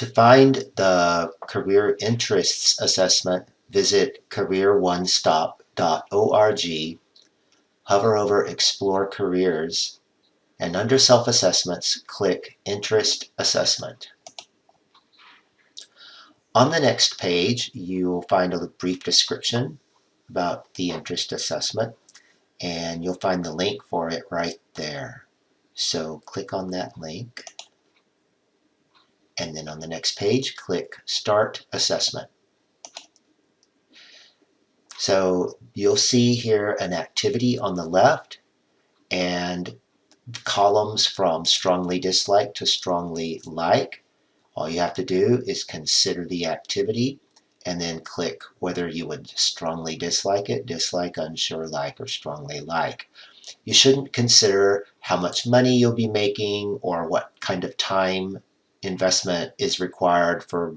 To find the Career Interests Assessment, visit careeronestop.org, hover over Explore Careers, and under Self-Assessments, click Interest Assessment. On the next page, you'll find a brief description about the interest assessment, and you'll find the link for it right there. So click on that link, and then on the next page, click Start Assessment. So you'll see here an activity on the left and columns from strongly dislike to strongly like. All you have to do is consider the activity and then click whether you would strongly dislike it, dislike, unsure, like, or strongly like. You shouldn't consider how much money you'll be making or what kind of time investment is required for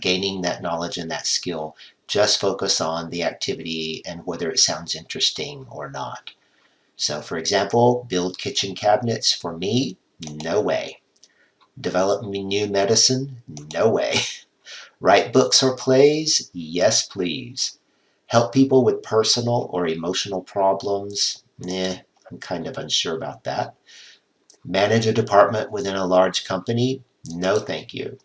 gaining that knowledge and that skill. Just focus on the activity and whether it sounds interesting or not. So for example, build kitchen cabinets for me, no way. Develop new medicine, no way. Write books or plays, yes please. Help people with personal or emotional problems, I'm kind of unsure about that. Manage a department within a large company, no thank you.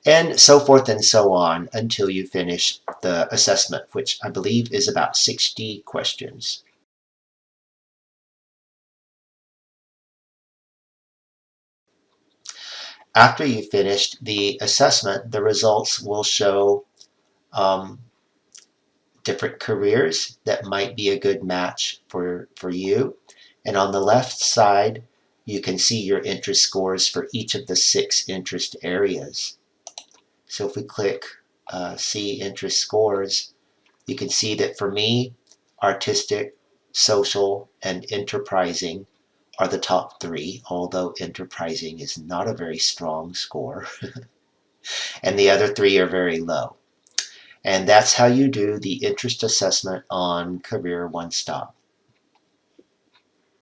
And so forth and so on until you finish the assessment, which I believe is about 60 questions. After you've finished the assessment, the results will show different careers that might be a good match for you. And on the left side, you can see your interest scores for each of the 6 interest areas. So if we click See Interest Scores, you can see that for me, artistic, social, and enterprising are the top 3, although enterprising is not a very strong score. And the other 3 are very low. And that's how you do the interest assessment on Career One Stop.